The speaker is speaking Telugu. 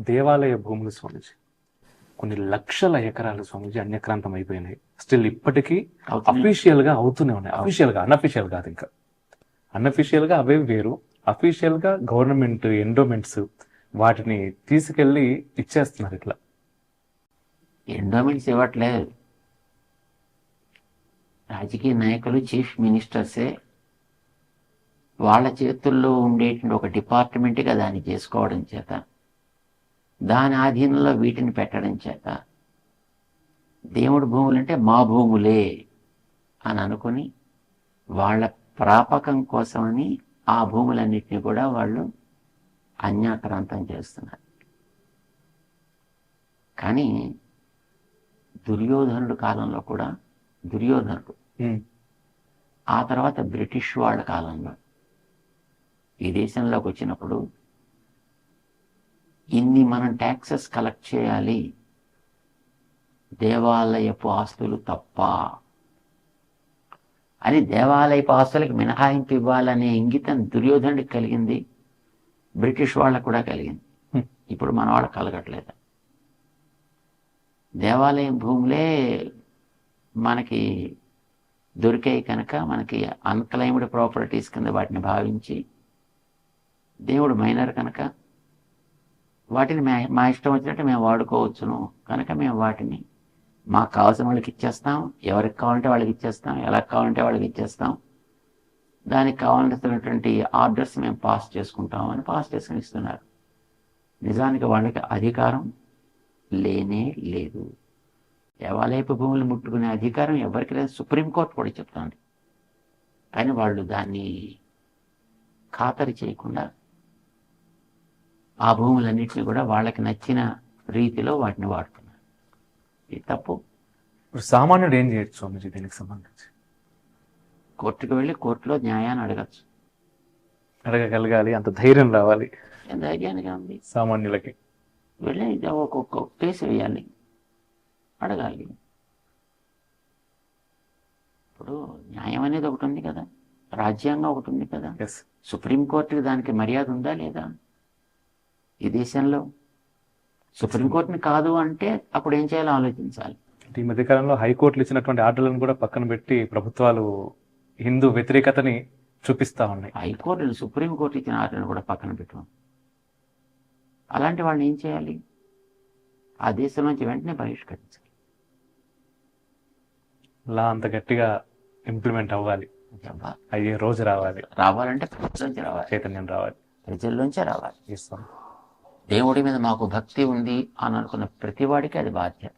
దేవాలయ భూములు స్వామీజీ కొన్ని లక్షల ఎకరాలు స్వామీజీ అన్యక్రాంతం అయిపోయినాయి. స్టిల్ ఇప్పటికీ అఫీషియల్ గా అవుతూనే ఉన్నాయి. అఫీషియల్ గా, అన్అఫీషియల్ కాదు. ఇంకా అన్అఫీషియల్ గా అవే వేరు, అఫీషియల్ గా గవర్నమెంట్ ఎండోమెంట్స్ వాటిని తీసుకెళ్లి ఇచ్చేస్తున్నారు. ఇట్లా ఎండోమెంట్స్ ఇవ్వట్లేదు, రాజకీయ నాయకులు చీఫ్ మినిస్టర్సే వాళ్ళ చేతుల్లో ఉండేటువంటి ఒక డిపార్ట్మెంట్గా దాన్ని చేసుకోవడం చేత, దాని ఆధీనంలో వీటిని పెట్టడం చేత దేవుడి భూములంటే మా భూములే అని అనుకుని వాళ్ళ ప్రాపకం కోసమని ఆ భూములన్నిటిని కూడా వాళ్ళు అన్యాక్రాంతం చేస్తున్నారు. కానీ దుర్యోధనుడు కాలంలో కూడా, దుర్యోధనుడు ఆ తర్వాత బ్రిటిష్ వాళ్ళ కాలంలో ఈ దేశంలోకి వచ్చినప్పుడు ఇన్ని మనం ట్యాక్సెస్ కలెక్ట్ చేయాలి, దేవాలయపు ఆస్తులు తప్ప అని దేవాలయపు ఆస్తులకు మినహాయింపు ఇవ్వాలనే ఇంగితం దుర్యోధనుడికి కలిగింది, బ్రిటిష్ వాళ్ళకు కూడా కలిగింది. ఇప్పుడు మన వాళ్ళకి కలగట్లేదు. దేవాలయం భూములే మనకి దొరికాయి కనుక మనకి అన్క్లైమ్డ్ ప్రాపర్టీస్ కింద వాటిని భావించి, దేవుడు మైనర్ కనుక వాటిని మా ఇష్టం వచ్చినట్టు మేము వాడుకోవచ్చును కనుక మేము వాటిని మాకు కావాల్సిన వాళ్ళకి ఇచ్చేస్తాం, ఎవరికి కావాలంటే వాళ్ళకి ఇచ్చేస్తాం, ఎలా కావాలంటే వాళ్ళకి ఇచ్చేస్తాం, దానికి కావాల్సినటువంటి ఆర్డర్స్ మేము పాస్ చేసుకుంటాం అని పాస్ చేసుకుని ఇస్తున్నారు. నిజానికి వాళ్ళకి అధికారం లేనే లేదు. దేవాలయపు భూములు ముట్టుకునే అధికారం ఎవరికి లేదు, సుప్రీంకోర్టు కూడా చెప్తుంది. కానీ వాళ్ళు దాన్ని ఖాతరు చేయకుండా ఆ భూములన్నింటినీ కూడా వాళ్ళకి నచ్చిన రీతిలో వాటిని వాడుతున్నారు. ఇది తప్పు. సామాన్యుడు ఏం చేయొచ్చు స్వామీజీ దీనికి సంబంధించి? కోర్టుకు వెళ్ళి కోర్టులో న్యాయాన్ని అడగచ్చు, అడగగలగాలి, అంత ధైర్యం రావాలి ధైర్యానిగా ఉంది సామాన్యులకి. వెళ్ళి ఒక్కొక్క కేసు వేయాలి, అడగాలి. ఇప్పుడు న్యాయం అనేది ఒకటి ఉంది కదా, రాజ్యాంగం ఒకటి ఉంది కదా, సుప్రీంకోర్టుకి దానికి మర్యాద ఉందా లేదా? ఈ దేశంలో సుప్రీంకోర్టుని కాదు అంటే అప్పుడు ఏం చేయాలో ఆలోచించాలి. ఈ మధ్యకాలంలో హైకోర్టులు ఇచ్చినటువంటి ఆర్డర్లను కూడా పక్కన పెట్టి ప్రభుత్వాలు హిందూ వ్యతిరేకతని చూపిస్తా ఉన్నాయి. హైకోర్టులు, సుప్రీంకోర్టు ఇచ్చిన ఆర్డర్లను కూడా పక్కన పెట్టాం. అలాంటి వాళ్ళని ఏం చేయాలి? ఆ దేశం నుంచి వెంటనే బహిష్కరించాలి. లా అంత గట్టిగా ఇంప్లిమెంట్ అవ్వాలి, అయ్యే రోజు రావాలి. రావాలంటే ప్రజల్లోంచి రావాలి, చైతన్యం రావాలి, ప్రజల్లోంచే రావాలి. ఇస్తాం. దేవుడి మీద మాకు భక్తి ఉంది అని అనుకున్న ప్రతివాడికి అది బాధ్యత.